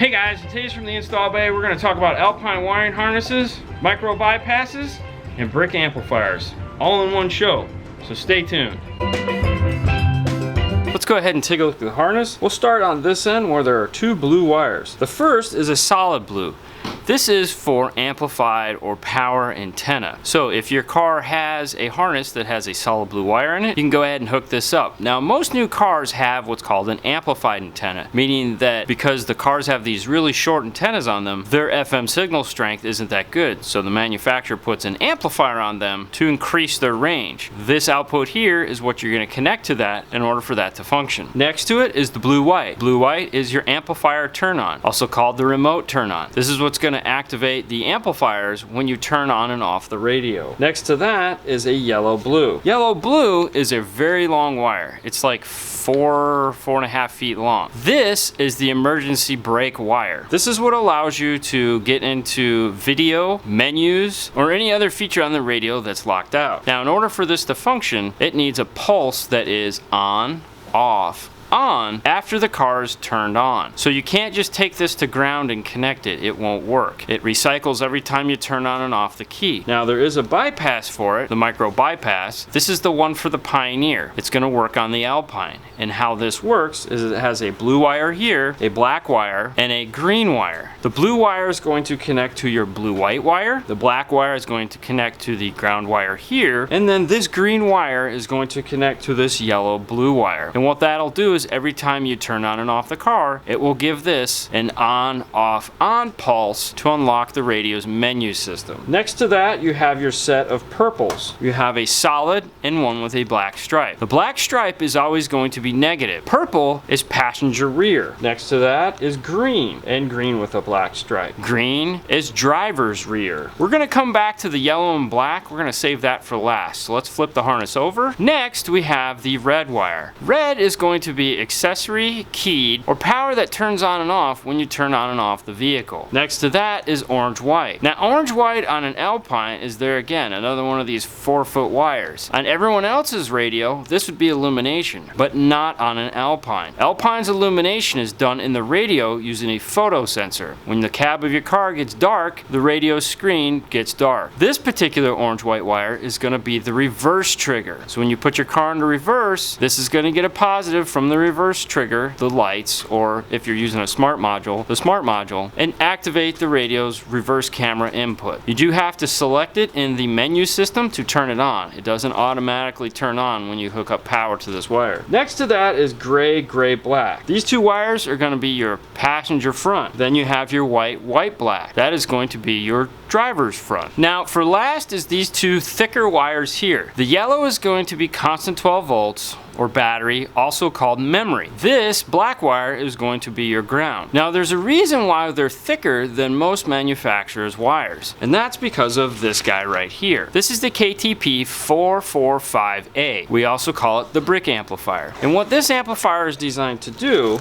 Hey guys, today's from the install bay. We're going to talk about Alpine wiring harnesses, micro bypasses, and brick amplifiers, all in one show. So stay tuned. Let's go ahead and take a look at the harness. We'll start on this end where there are two blue wires. The first is a solid blue. This is for amplified or power antenna. So if your car has a harness that has a solid blue wire in it, you can go ahead and hook this up. Now most new cars have what's called an amplified antenna, meaning that because the cars have these really short antennas on them, their FM signal strength isn't that good. So the manufacturer puts an amplifier on them to increase their range. This output here is what you're going to connect to that in order for that to function. Next to it is the blue-white. Blue-white is your amplifier turn-on, also called the remote turn-on. This is what's going to activate the amplifiers when you turn on and off the radio. Next to that is a yellow-blue. Yellow-blue is a very long wire. It's like 4.5 feet long. This is the emergency brake wire. This is what allows you to get into video, menus, or any other feature on the radio that's locked out. Now in order for this to function, it needs a pulse that is on, off, on after the car is turned on. So you can't just take this to ground and connect it. It won't work. It recycles every time you turn on and off the key. Now there is a bypass for it, the micro bypass. This is the one for the Pioneer. It's going to work on the Alpine. And how this works is it has a blue wire here, a black wire, and a green wire. The blue wire is going to connect to your blue-white wire. The black wire is going to connect to the ground wire here. And then this green wire is going to connect to this yellow-blue wire. And what that'll do is every time you turn on and off the car, it will give this an on, off, on pulse to unlock the radio's menu system. Next to that, you have your set of purples. You have a solid and one with a black stripe. The black stripe is always going to be negative. Purple is passenger rear. Next to that is green, and green with a black stripe. Green is driver's rear. We're going to come back to the yellow and black. We're going to save that for last. So let's flip the harness over. Next, we have the red wire. Red is going to be accessory, keyed, or power that turns on and off when you turn on and off the vehicle. Next to that is orange-white. Now orange-white on an Alpine is there again, another one of these 4-foot wires. On everyone else's radio, this would be illumination, but not on an Alpine. Alpine's illumination is done in the radio using a photo sensor. When the cab of your car gets dark, the radio screen gets dark. This particular orange-white wire is going to be the reverse trigger. So when you put your car into reverse, this is going to get a positive from the reverse trigger, the lights, or if you're using a smart module, the smart module, and activate the radio's reverse camera input. You do have to select it in the menu system to turn it on. It doesn't automatically turn on when you hook up power to this wire. Next to that is gray, black. These two wires are going to be your passenger front. Then you have your white, black. That is going to be your driver's front. Now for last is these two thicker wires here. The yellow is going to be constant 12 volts or battery, also called memory. This black wire is going to be your ground. Now there's a reason why they're thicker than most manufacturers' wires, and that's because of this guy right here. This is the KTP-445A. We also call it the brick amplifier. And what this amplifier is designed to do,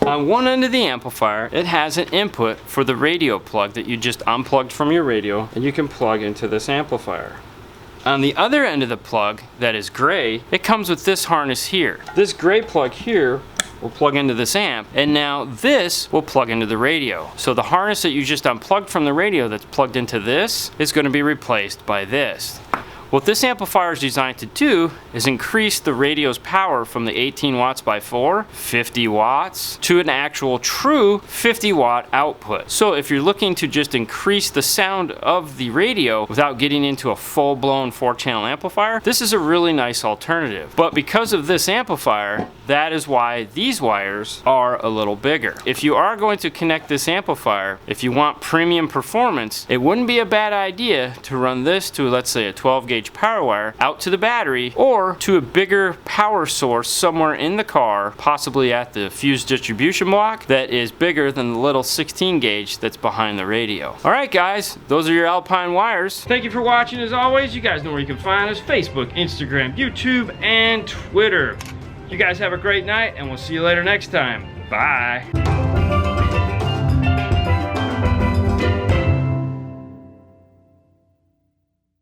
on one end of the amplifier, it has an input for the radio plug that you just unplugged from your radio, and you can plug into this amplifier. On the other end of the plug, that is gray, it comes with this harness here. This gray plug here will plug into this amp, and now this will plug into the radio. So the harness that you just unplugged from the radio that's plugged into this is going to be replaced by this. What this amplifier is designed to do is increase the radio's power from the 18 watts by 4, 50 watts, to an actual true 50 watt output. So if you're looking to just increase the sound of the radio without getting into a full-blown 4-channel amplifier, this is a really nice alternative. But because of this amplifier, that is why these wires are a little bigger. If you are going to connect this amplifier, if you want premium performance, it wouldn't be a bad idea to run this to, let's say, a 12-gauge power wire out to the battery, or to a bigger power source somewhere in the car, possibly at the fuse distribution block, that is bigger than the little 16-gauge that's behind the radio. Alright guys, those are your Alpine wires. Thank you for watching. As always, you guys know where you can find us: Facebook, Instagram, YouTube, and Twitter. You guys have a great night, and we'll see you later next time. Bye.